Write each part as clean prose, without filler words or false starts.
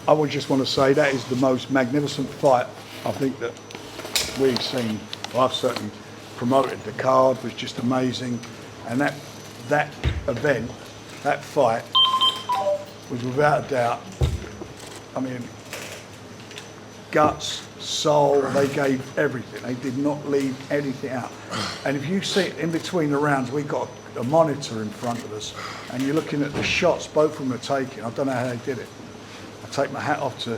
I would just want to say that is the most magnificent fight I think that we've seen. Well, I've certainly promoted. The card was just amazing, and that event, that fight, was without a doubt. I mean, guts, soul, they gave everything. They did not leave anything out. And if you see in between the rounds, we got a monitor in front of us, and you're looking at the shots both of them are taking. I don't know how they did it. I take my hat off to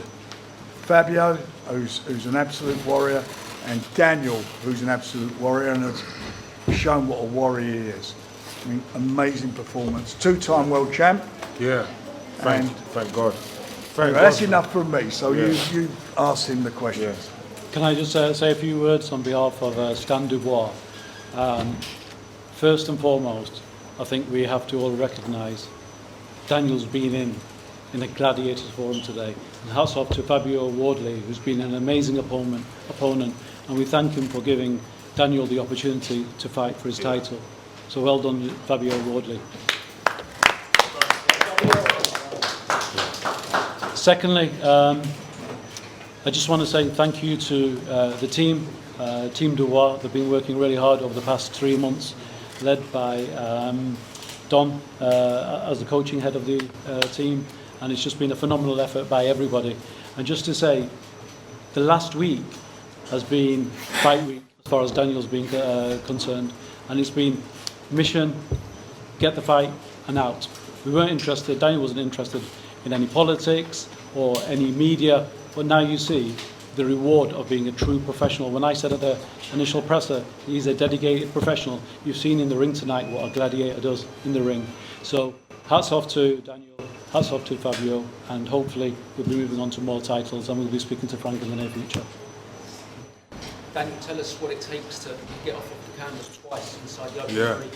Fabio, who's an absolute warrior, and Daniel, who's an absolute warrior, and has shown what a warrior he is. I mean, amazing performance. Two-time world champ. Yeah, thank God. Anyway, that's enough from me, so you ask him the questions. Yeah. Can I just say a few words on behalf of Stan Dubois? First and foremost, I think we have to all recognise Daniel's been in a gladiators forum today. And hats off to Fabio Wardley, who's been an amazing opponent, and we thank him for giving Daniel the opportunity to fight for his title. So well done, Fabio Wardley. Secondly, I just want to say thank you to the team, Team Dubois. They've been working really hard over the past 3 months, led by Don as the coaching head of the team, and it's just been a phenomenal effort by everybody. And just to say, the last week has been fight week as far as Daniel's been concerned, and it's been mission, get the fight, and out. We weren't interested, Daniel wasn't interested in any politics or any media, but now you see the reward of being a true professional. When I said at the initial presser, he's a dedicated professional, you've seen in the ring tonight what a gladiator does in the ring. So hats off to Daniel, hats off to Fabio, and hopefully we'll be moving on to more titles, and we'll be speaking to Frank in the near future. Daniel, tell us what it takes to get off of the canvas twice inside the opening Yeah. three.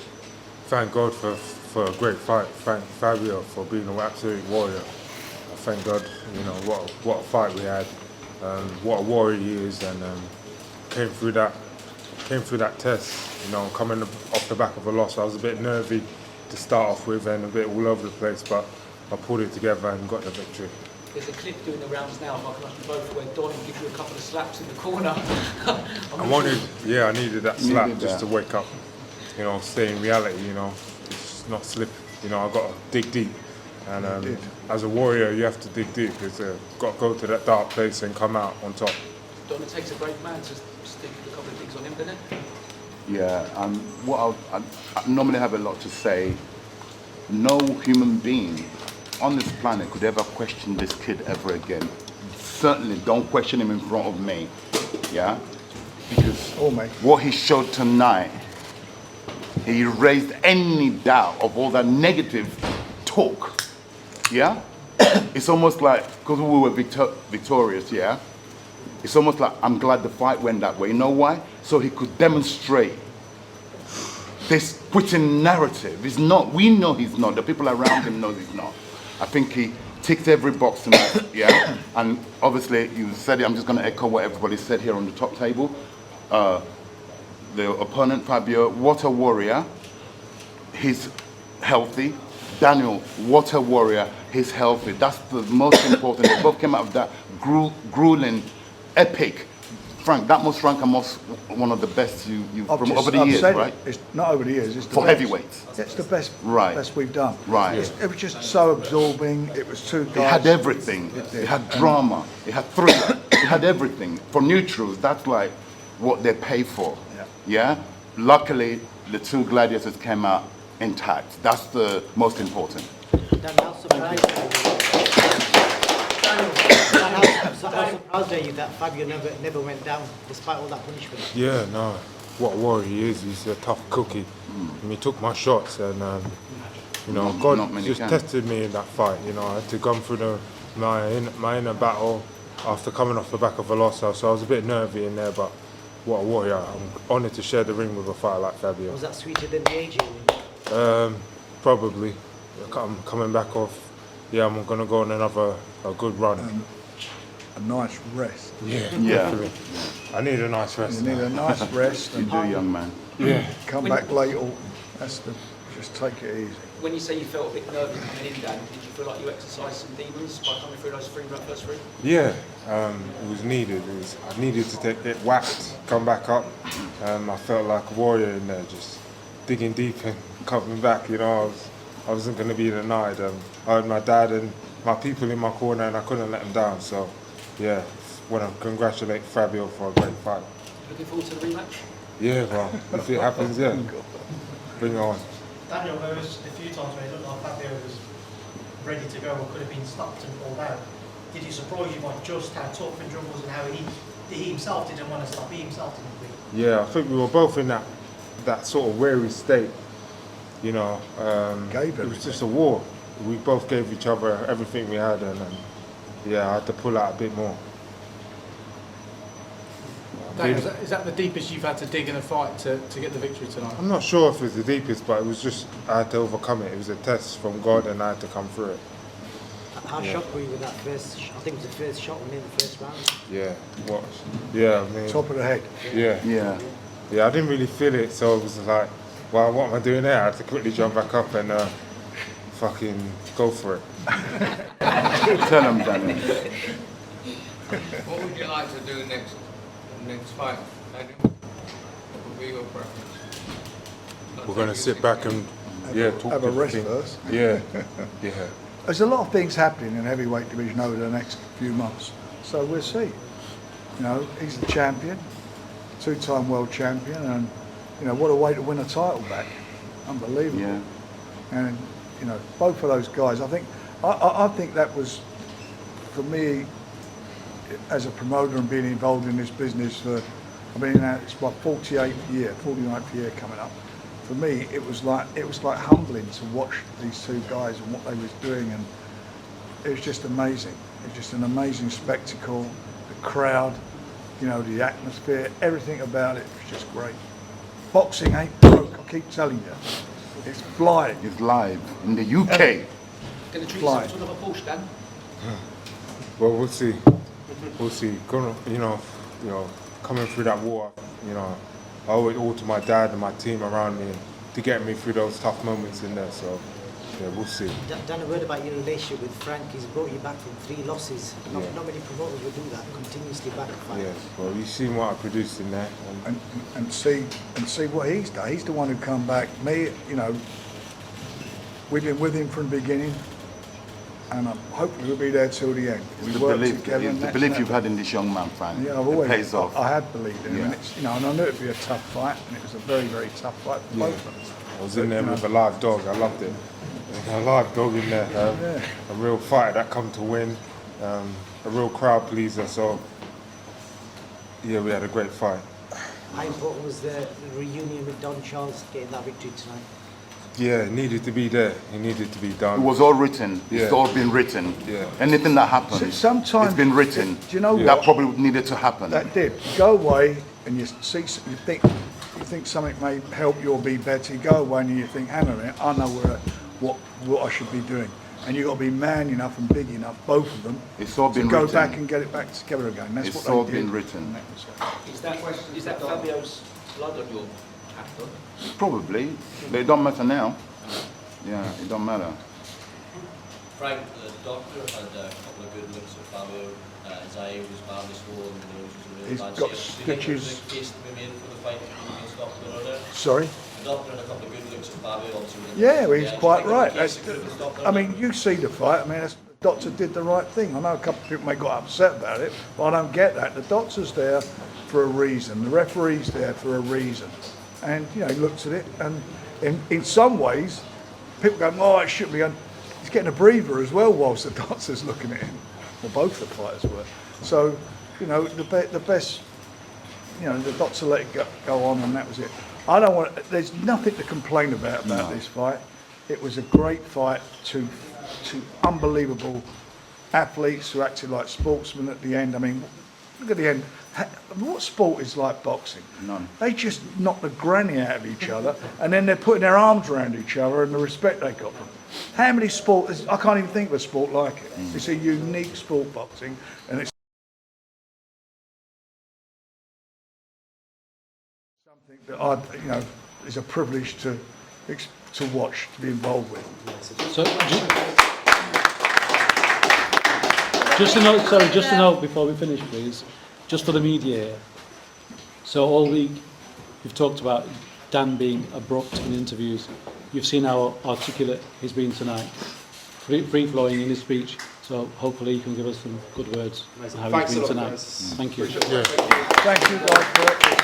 Thank God for a great fight. Thank Fabio for being an absolute warrior. Thank God, what a fight we had. What a warrior he is, and came through that test. Coming off the back of a loss, I was a bit nervy to start off with and a bit all over the place, but I pulled it together and got the victory. There's a clip doing the rounds now, if I can ask you both, where Don gives you a couple of slaps in the corner. I needed that slap just to wake up. Stay in reality. It's not slip. I got to dig deep. And as a warrior, you have to dig deep. Because got to go to that dark place and come out on top. Don, it takes a brave man to stick a couple of things on him, doesn't it? Yeah, I normally have a lot to say. No human being on this planet could ever question this kid ever again. Certainly don't question him in front of me, yeah? Because what he showed tonight, he raised any doubt of all that negative talk, yeah? It's almost like, because we were victorious, yeah? It's almost like, I'm glad the fight went that way. You know why? So he could demonstrate this quitting narrative. He's not, we know he's not, the people around him know he's not. I think he ticked every box tonight, yeah? And obviously, you said it, I'm just gonna echo what everybody said here on the top table. The opponent, Fabio, what a warrior. He's healthy. Daniel, what a warrior. He's healthy. That's the most important. They both came out of that grueling, epic. Frank, that most Frank Amos, one of the best you've from over the years, right? It's not over the years. It's the For best. heavyweights. It's the best, Right. best we've done. Right. It was just so absorbing. It was two guys. It had everything. It had drama. It had thriller. It had everything. For neutrals, that's like what they pay for. Yeah. Luckily, the two gladiators came out intact. That's the most important. How surprised are you that Fabio never went down despite all that punishment? Yeah, no. What a warrior he is. He's a tough cookie. And he took my shots, and God just tested me in that fight. I had to go through my inner battle after coming off the back of a loss. So I was a bit nervy in there, but what a warrior. I'm honoured to share the ring with a fighter like Fabio. Was that sweeter than the AJ? Probably. I'm coming back off. Yeah, I'm going to go on a good run. A nice rest. Yeah. I need a nice rest. You need a nice rest. You do, young man. Yeah. Come back late. That's the Just take it easy. When you say you felt a bit nervy coming in, Dan, did you feel like you exercised some demons by coming through those first three? Yeah, it was needed. I needed to get whacked, come back up. I felt like a warrior in there, just digging deep and coming back. You know, I wasn't going to be denied. I had my dad and my people in my corner, and I couldn't let them down. So, yeah, want to congratulate Fabio for a great fight. Looking forward to the rematch? Yeah, well, if it happens, yeah, bring it on. Daniel, there was a few times where it looked like Fabio was ready to go or could have been stopped and pulled out. Did he surprise you by just how tough and drum was and how he himself didn't want to stop? He himself didn't think. Yeah, I think we were both in that sort of weary state. You know, it was just a war. We both gave each other everything we had, and yeah, I had to pull out a bit more. Dan, is that the deepest you've had to dig in a fight to get the victory tonight? I'm not sure if it's the deepest, but it was just, I had to overcome it. It was a test from God, and I had to come through it. How shocked were you with that first? I think it was the first shot in the first round. Yeah, what? Yeah, I mean, Top of the head. yeah, I didn't really feel it, so it was like, well, what am I doing there? I had to quickly jump back up and fucking go for it. Tell him, Daniel. What would you like to do next fight, Daniel? What would be your preference? We're going to sit back and talk Have a rest 15. first. Yeah. There's a lot of things happening in heavyweight division over the next few months, so we'll see. You know, he's the champion, two-time world champion, and you know what a way to win a title back. Unbelievable. Yeah. And you know, both of those guys. I think that was, for me, as a promoter and being involved in this business for, I mean, it's my 49th year coming up. For me, it was like humbling to watch these two guys and what they was doing, and it was just amazing. It was just an amazing spectacle. The crowd, you know, the atmosphere, everything about it was just great. Boxing ain't broke. I keep telling you, it's flying. It's live in the UK. Going to treat Flying. yourself to another Porsche, Dan? Well, we'll see. We'll see. You know, coming through that war, you know, I owe it all to my dad and my team around me to get me through those tough moments in there. So, yeah, we'll see. Dan, a word about your relationship with Frank. He's brought you back from 3 losses. Not many promoters would do that. Continuously back to fight. Yeah. Well, you've seen what I produced in there. And see what he's done. He's the one who come back. Me, you know, we've been with him from the beginning, and hopefully we'll be there till the end. We The work belief, together. And the that's belief never- you've had in this young man, Frank. Yeah, I've it always. pays off. I have believed in him, and Yeah. it's, you know, and I knew it'd be a tough fight, and it was a very, very tough fight for both of us. I was in there with a live dog. I loved it. A live dog in there. A real fighter that come to win. A real crowd pleaser. So, yeah, we had a great fight. How important was the reunion with Don Charles getting that victory tonight? Yeah, it needed to be there. It needed to be It done. was all written. It's Yeah. all been written. Yeah. Anything that happens, Sometimes it's been written. Do you know That what? probably needed to happen. That did. You go away and you see, you think something may help you or be better. You go away and you think, hang on a minute, I know what I should be doing. And you've got to be man enough and big enough, both of them, It's all to been go written. back and get it back together again. That's It's what all they did. been written. And that was it. Is that Fabio's blood on your hat, though? Probably, but it don't matter now. Yeah, it don't matter. Frank, the doctor had a couple of good looks at Fabio. His eye was badly swollen, the nose was a really He's bad got shape. Do you think there was a stitches. big case to be made for the fight against Dr. Rodder? Sorry? The doctor had a couple of good looks at Fabio. Obviously, Yeah, well, he's do you quite think there was right. a case that could have stopped I mean, you see the fight. I mean, the doctor did the right thing. I know a couple of people may got upset about it, but I don't get that. The doctor's there for a reason. The referee's there for a reason. And, you know, he looks at it, and in some ways, people go, oh, it should be. And he's getting a breather as well whilst the doctor's looking at him. Well, both the fighters were. So, you know, the best, you know, the doctor let it go on, and that was it. I don't want. There's nothing to complain about this fight. It was a great fight. Two unbelievable athletes who acted like sportsmen at the end. I mean, look at the end. What sport is like boxing? None. They just knock the granny out of each other, and then they're putting their arms around each other, and the respect they got from. How many sports? I can't even think of a sport like it. It's a unique sport, boxing, and it's something that I, you know, is a privilege to to watch, to be involved with. So, just a note, sorry, just a note before we finish, please. Just for the media here. So all week, you've talked about Dan being abrupt in interviews. You've seen how articulate he's been tonight, free-flowing in his speech. So hopefully he can give us some good words on how he's been tonight. Thank you. Thank you guys for it.